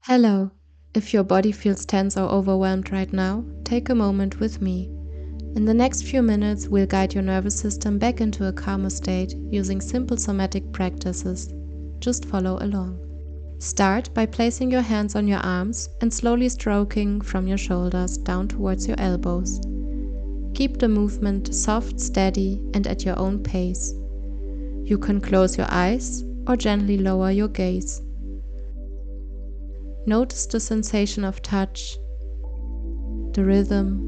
Hello. If your body feels tense or overwhelmed right now, take a moment with me. In the next few minutes, we'll guide your nervous system back into a calmer state using simple somatic practices. Just follow along. Start by placing your hands on your arms and slowly stroking from your shoulders down towards your elbows. Keep the movement soft, steady, and at your own pace. You can close your eyes or gently lower your gaze. Notice the sensation of touch, the rhythm,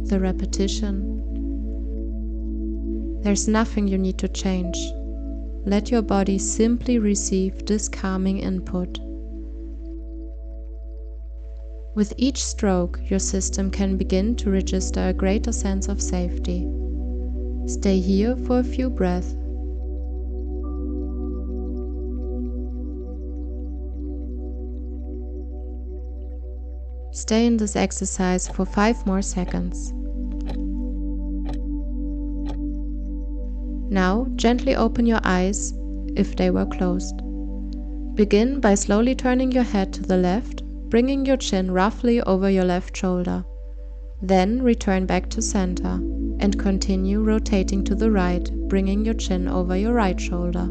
the repetition. There's nothing you need to change. Let your body simply receive this calming input. With each stroke, your system can begin to register a greater sense of safety. Stay here for a few breaths. Stay in this exercise for 5 more seconds. Now, gently open your eyes if they were closed. Begin by slowly turning your head to the left, bringing your chin roughly over your left shoulder. Then return back to center and continue rotating to the right, bringing your chin over your right shoulder.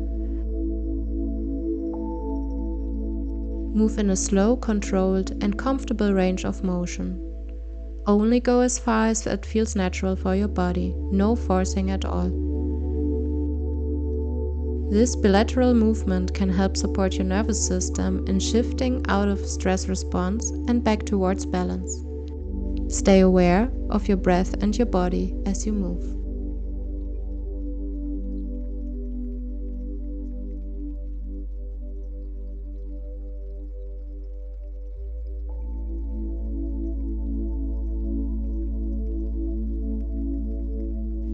Move in a slow, controlled, and comfortable range of motion. Only go as far as it feels natural for your body, no forcing at all. This bilateral movement can help support your nervous system in shifting out of stress response and back towards balance. Stay aware of your breath and your body as you move.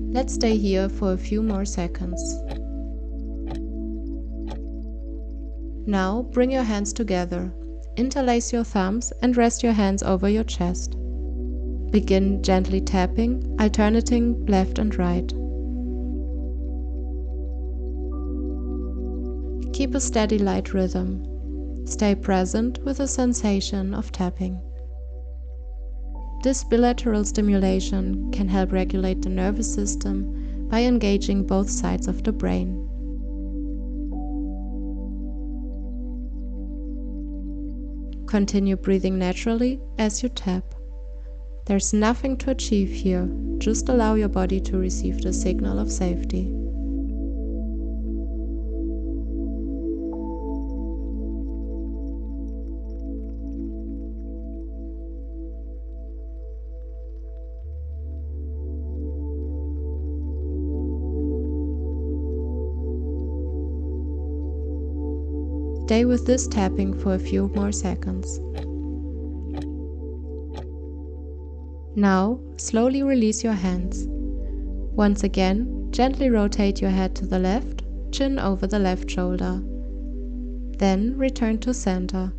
Let's stay here for a few more seconds. Now bring your hands together, interlace your thumbs and rest your hands over your chest. Begin gently tapping, alternating left and right. Keep a steady light rhythm. Stay present with the sensation of tapping. This bilateral stimulation can help regulate the nervous system by engaging both sides of the brain. Continue breathing naturally as you tap. There's nothing to achieve here, just allow your body to receive the signal of safety. Stay with this tapping for a few more seconds. Now, slowly release your hands. Once again, gently rotate your head to the left, chin over the left shoulder. Then return to center.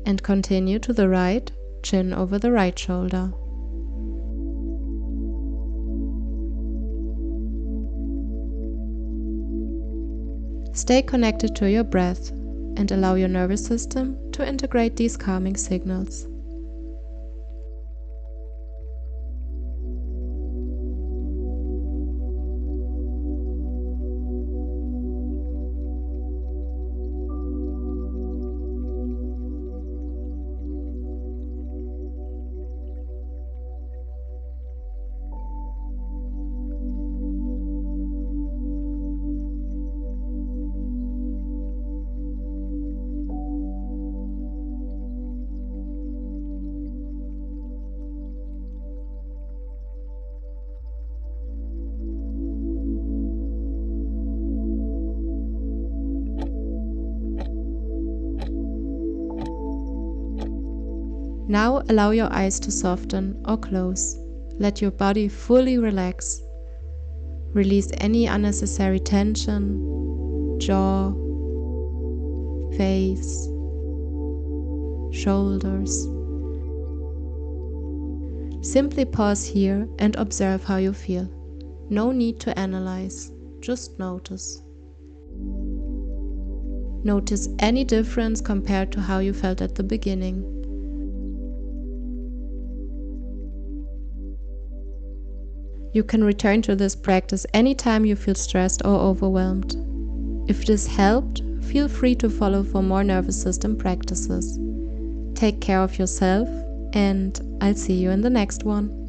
And continue to the right, chin over the right shoulder. Stay connected to your breath and allow your nervous system to integrate these calming signals. Now allow your eyes to soften or close. Let your body fully relax. Release any unnecessary tension, jaw, face, shoulders. Simply pause here and observe how you feel. No need to analyze, just notice. Notice any difference compared to how you felt at the beginning. You can return to this practice anytime you feel stressed or overwhelmed. If this helped, feel free to follow for more nervous system practices. Take care of yourself, and I'll see you in the next one.